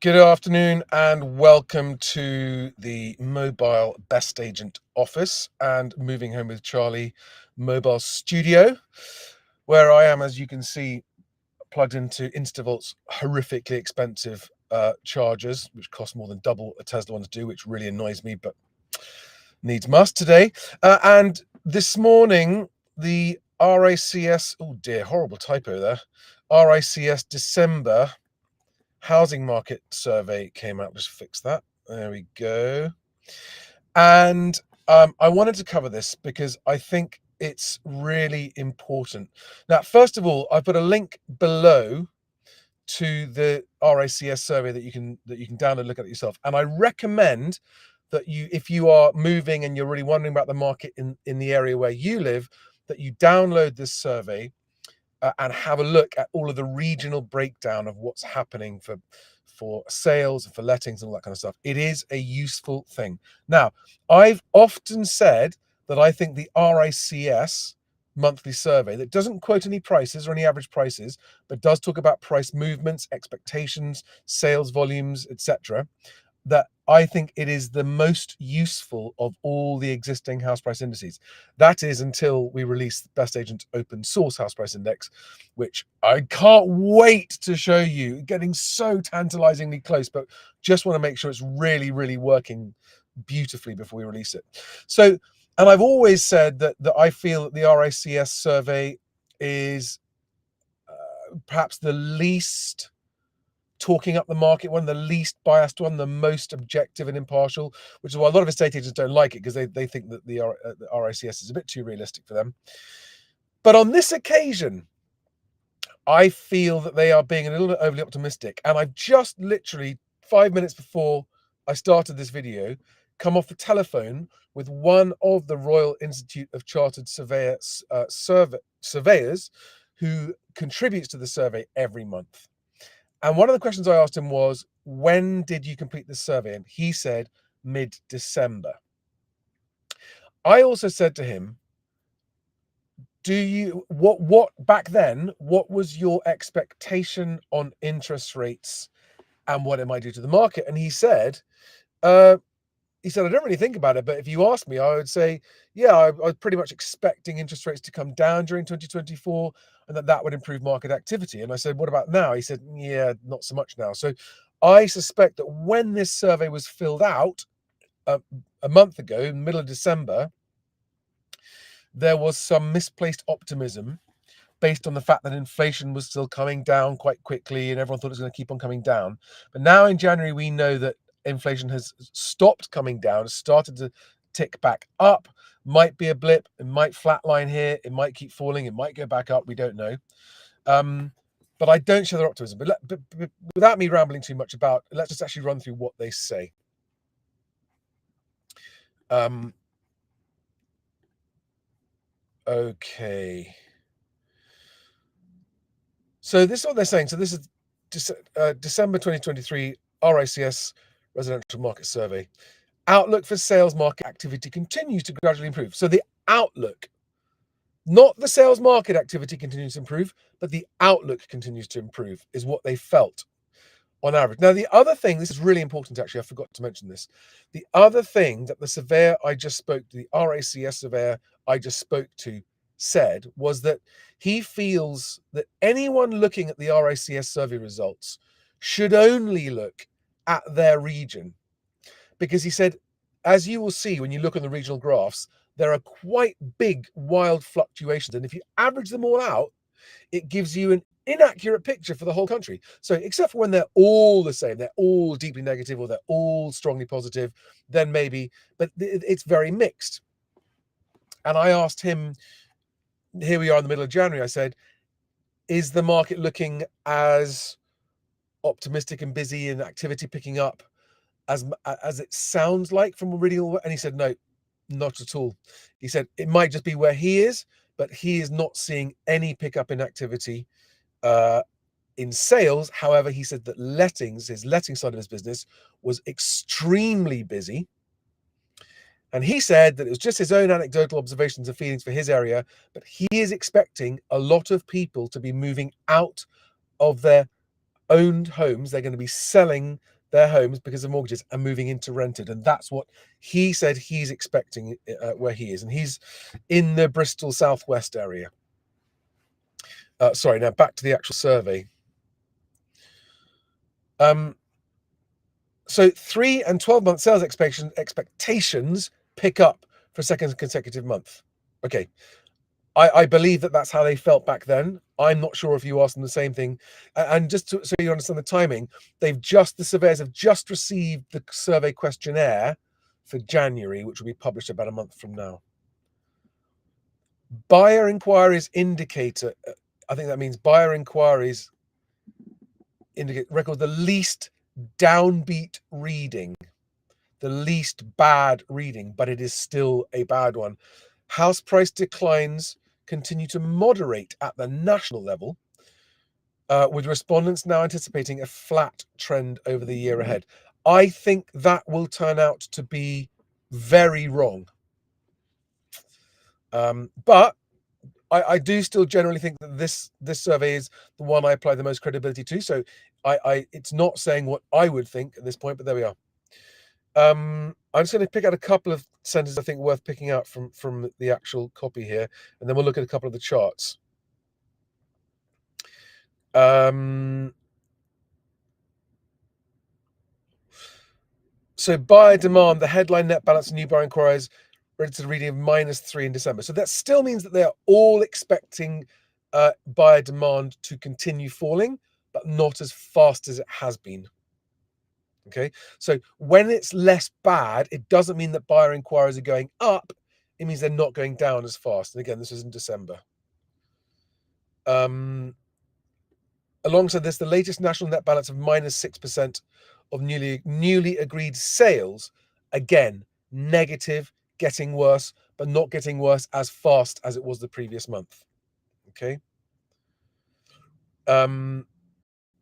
Good afternoon and welcome to the mobile best agent office and Moving Home with Charlie mobile studio, where I am, as you can see, plugged into Instavolt's horrifically expensive chargers, which cost more than double a Tesla one to do, which really annoys me, but needs must today. And this morning, the RICS, oh dear, horrible typo there, RICS December housing market survey came out. Just fix that. There we go. And I wanted to cover this because I think it's really important. Now, first of all, I put a link below to the RICS survey that you can download and look at it yourself. And I recommend that if you are moving and you're really wondering about the market in the area where you live, that you download this survey and have a look at all of the regional breakdown of what's happening for sales and for lettings and all that kind of stuff. It is a useful thing. Now, I've often said that I think the RICS monthly survey that doesn't quote any prices or any average prices, but does talk about price movements, expectations, sales volumes, etc., that I think it is the most useful of all the existing house price indices. That is until we release the Best Agent Open Source House Price Index, which I can't wait to show you. Getting so tantalizingly close, but just want to make sure it's really, really working beautifully before we release it. So, and I've always said that I feel that the RICS survey is perhaps the least talking up the market one, the least biased one, the most objective and impartial, which is why a lot of estate agents don't like it, because they think that the RICS is a bit too realistic for them. But on this occasion, I feel that they are being a little bit overly optimistic. And I've just literally 5 minutes before I started this video, come off the telephone with one of the Royal Institute of Chartered Surveyors who contributes to the survey every month. And one of the questions I asked him was, when did you complete the survey? And he said mid-December. I also said to him, what back then, what was your expectation on interest rates and what it might do to the market? And he said, I don't really think about it, but if you ask me, I would say, yeah, I was pretty much expecting interest rates to come down during 2024 and that would improve market activity. And I said, what about now? He said, yeah, not so much now. So I suspect that when this survey was filled out a month ago, in the middle of December, there was some misplaced optimism based on the fact that inflation was still coming down quite quickly and everyone thought it was going to keep on coming down. But now in January, we know that inflation has stopped coming down, started to tick back up. Might be a blip, it might flatline here, it might keep falling, it might go back up, we don't know. But I don't share their optimism. But without me rambling too much about, let's just actually run through what they say. Okay. So this is what they're saying. So this is December 2023 RICS Residential Market Survey. Outlook for sales market activity continues to gradually improve. So the outlook, not the sales market activity continues to improve, but the outlook continues to improve is what they felt on average. Now, the other thing, this is really important actually, I forgot to mention this. The other thing that the surveyor I just spoke to, the RICS surveyor I just spoke to, said was that he feels that anyone looking at the RICS survey results should only look at their region. Because he said, as you will see when you look on the regional graphs, there are quite big, wild fluctuations. And if you average them all out, it gives you an inaccurate picture for the whole country. So except for when they're all the same, they're all deeply negative or they're all strongly positive, then maybe, but it's very mixed. And I asked him, here we are in the middle of January, I said, is the market looking as optimistic and busy and activity picking up as it sounds like from reading all? And he said, no, not at all. He said it might just be where he is, but he is not seeing any pickup in activity in sales. However, he said that lettings, his letting side of his business, was extremely busy. And he said that it was just his own anecdotal observations and feelings for his area, but he is expecting a lot of people to be moving out of their owned homes. They're going to be selling their homes because of mortgages and moving into rented. And that's what he said he's expecting where he is. And he's in the Bristol southwest area. Sorry, now back to the actual survey. So 3 and 12-month sales expectations pick up for a second consecutive month. Okay. I believe that that's how they felt back then. I'm not sure if you asked them the same thing. And just so you understand the timing, the surveyors have just received the survey questionnaire for January, which will be published about a month from now. Buyer inquiries indicator, I think that means buyer inquiries record the least downbeat reading, the least bad reading, but it is still a bad one. House price declines continue to moderate at the national level, with respondents now anticipating a flat trend over the year ahead. I think that will turn out to be very wrong. But I do still generally think that this survey is the one I apply the most credibility to. So it's not saying what I would think at this point, but there we are. I'm just going to pick out a couple of sentences I think worth picking out from the actual copy here, and then we'll look at a couple of the charts. So buyer demand, the headline net balance of new buyer inquiries registered a reading of -3 in December. So that still means that they are all expecting buyer demand to continue falling, but not as fast as it has been. Okay, so when it's less bad, it doesn't mean that buyer inquiries are going up. It means they're not going down as fast. And again, this is in December. Alongside this, the latest national net balance of -6% of newly agreed sales, again, negative, getting worse, but not getting worse as fast as it was the previous month. Okay. Now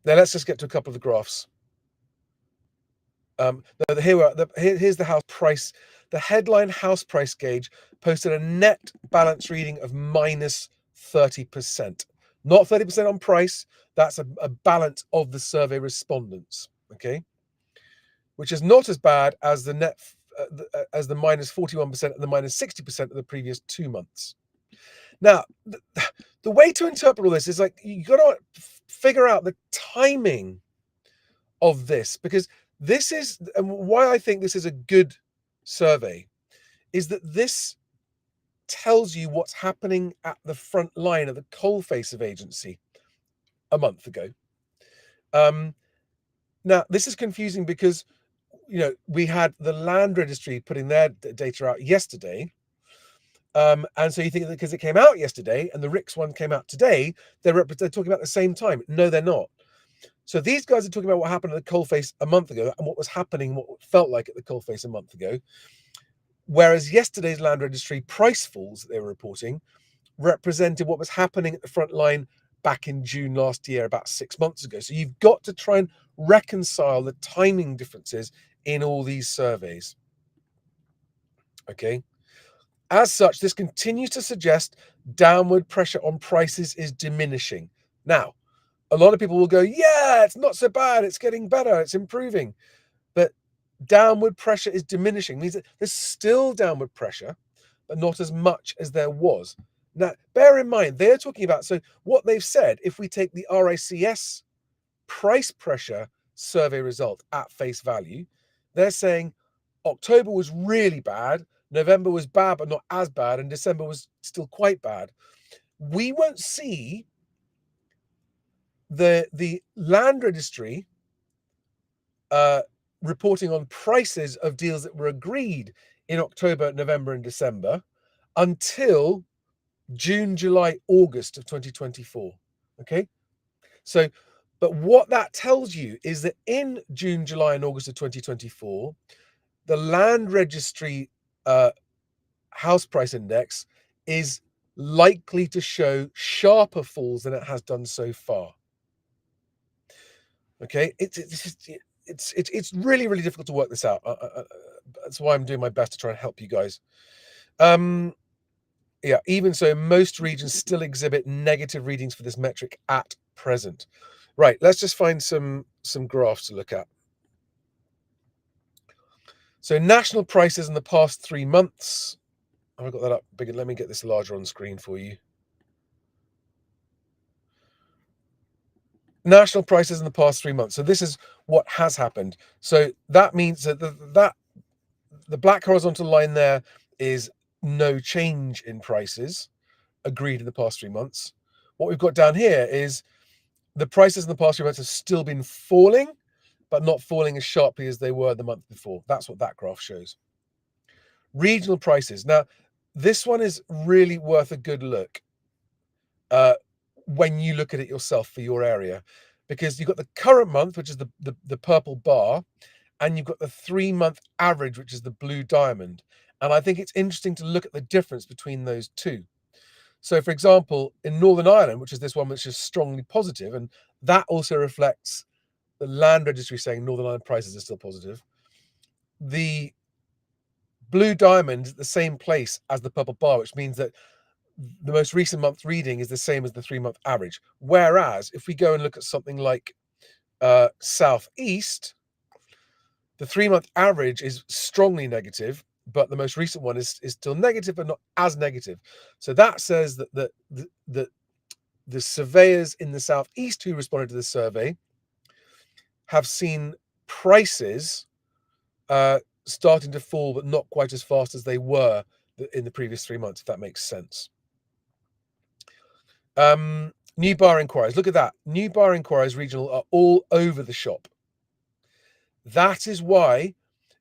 let's just get to a couple of the graphs. Here's the house price. The headline house price gauge posted a net balance reading of -30%. Not 30% on price. That's a balance of the survey respondents. Okay, which is not as bad as the net as the -41% and the -60% of the previous 2 months. Now, the way to interpret all this is like you got to figure out the timing of this, because this is why I think this is a good survey, is that this tells you what's happening at the front line of the coalface of agency a month ago. Now, this is confusing because, we had the land registry putting their data out yesterday. And so you think that because it came out yesterday and the RICS one came out today, they're talking about the same time. No, they're not. So these guys are talking about what happened at the coalface a month ago and what was happening, what felt like at the coalface a month ago. Whereas yesterday's land registry price falls that they were reporting represented what was happening at the front line back in June last year, about 6 months ago. So you've got to try and reconcile the timing differences in all these surveys. Okay. As such, this continues to suggest downward pressure on prices is diminishing. Now, a lot of people will go, yeah, it's not so bad. It's getting better. It's improving. But downward pressure is diminishing. It means that there's still downward pressure, but not as much as there was. Now, bear in mind, they're talking about, so what they've said, if we take the RICS price pressure survey result at face value, they're saying October was really bad, November was bad, but not as bad, and December was still quite bad. We won't see the land registry reporting on prices of deals that were agreed in October, November, and December until June, July, August of 2024. Okay, so but what that tells you is that in June, July, and August of 2024, the land registry house price index is likely to show sharper falls than it has done so far. Okay, it's really, really difficult to work this out. That's why I'm doing my best to try and help you guys. Yeah, even so, most regions still exhibit negative readings for this metric at present. Right, let's just find some graphs to look at. So national prices in the past 3 months. Have I got that up bigger? Let me get this larger on screen for you. National prices in the past 3 months. So this is what has happened. So that means that the black horizontal line there is no change in prices agreed in the past 3 months. What we've got down here is the prices in the past 3 months have still been falling, but not falling as sharply as they were the month before. That's what that graph shows. Regional prices. Now, this one is really worth a good look when you look at it yourself for your area, because you've got the current month, which is the purple bar, and you've got the 3-month average, which is the blue diamond. And I think it's interesting to look at the difference between those two. So, for example, in Northern Ireland, which is this one which is strongly positive, and that also reflects the land registry saying Northern Ireland prices are still positive. The blue diamond is the same place as the purple bar, which means that the most recent month reading is the same as the 3-month average. Whereas if we go and look at something like Southeast, the 3-month average is strongly negative, but the most recent one is still negative, but not as negative. So that says that the surveyors in the Southeast who responded to this survey have seen prices starting to fall, but not quite as fast as they were in the previous 3 months, if that makes sense. New bar inquiries. Look at that. New bar inquiries regional are all over the shop. That is why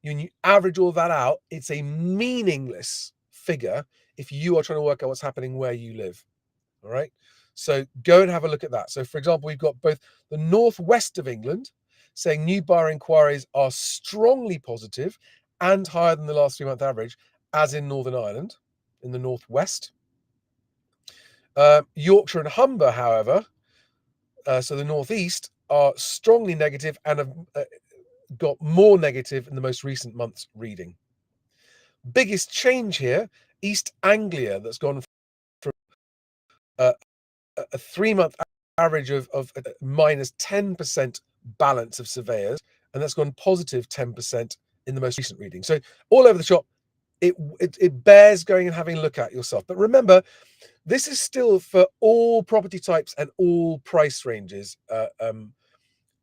when you average all that out, it's a meaningless figure if you are trying to work out what's happening where you live. All right. So go and have a look at that. So, for example, we've got both the northwest of England saying new bar inquiries are strongly positive and higher than the last 3-month average, as in Northern Ireland, in the northwest. Yorkshire and Humber, however, so the northeast, are strongly negative and have got more negative in the most recent month's reading. Biggest change here, East Anglia, that's gone from a 3-month average of minus 10% balance of surveyors, and that's gone positive 10% in the most recent reading. So all over the shop, it bears going and having a look at yourself. But remember, this is still for all property types and all price ranges,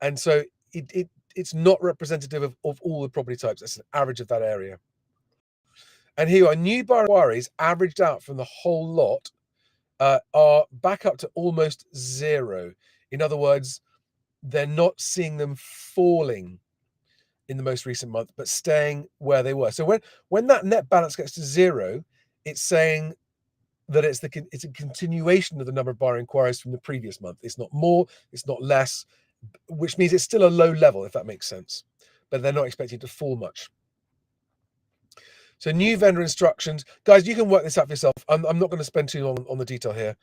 and so it's not representative of all the property types. It's an average of that area. And here are new bar inquiries averaged out from the whole lot are back up to almost zero. In other words, they're not seeing them falling in the most recent month, but staying where they were. So when that net balance gets to zero, it's saying that it's a continuation of the number of bar inquiries from the previous month. It's not more, it's not less, which means it's still a low level, if that makes sense. But they're not expecting to fall much. So new vendor instructions. Guys, you can work this out for yourself. I'm not going to spend too long on the detail here.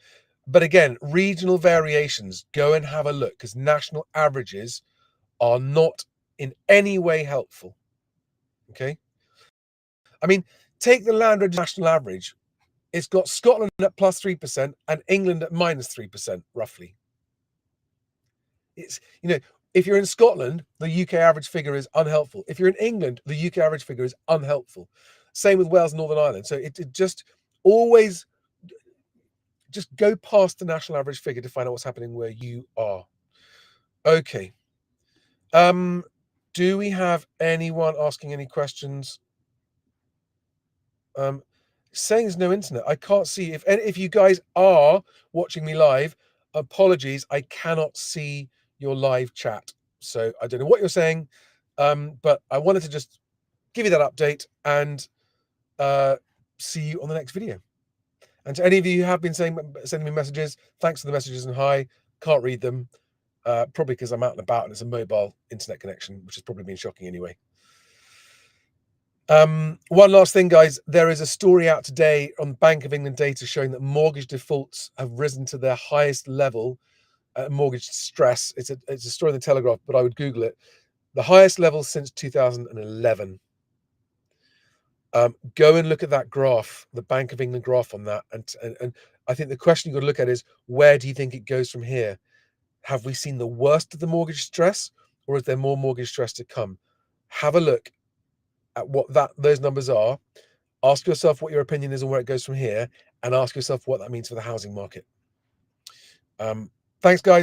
But again, regional variations, go and have a look, because national averages are not in any way helpful. Okay? I mean, take the land registry national average. It's got Scotland at plus 3% and England at minus 3%, roughly. It's, if you're in Scotland, the UK average figure is unhelpful. If you're in England, the UK average figure is unhelpful. Same with Wales and Northern Ireland. So it just always just go past the national average figure to find out what's happening where you are. Okay. Do we have anyone asking any questions? Saying there's no internet. I can't see. If you guys are watching me live, apologies, I cannot see your live chat. So I don't know what you're saying, but I wanted to just give you that update and see you on the next video. And to any of you who have been sending me messages, thanks for the messages and hi. Can't read them, probably because I'm out and about and it's a mobile internet connection, which has probably been shocking anyway. One last thing, guys. There is a story out today on Bank of England data showing that mortgage defaults have risen to their highest level. Mortgage stress. It's a story in the Telegraph, but I would Google it. The highest level since 2011. Go and look at that graph, the Bank of England graph on that, and I think the question you've got to look at is, where do you think it goes from here? Have we seen the worst of the mortgage stress, or is there more mortgage stress to come? Have a look. at what those numbers are, ask yourself what your opinion is and where it goes from here, and ask yourself what that means for the housing market. Thanks, guys.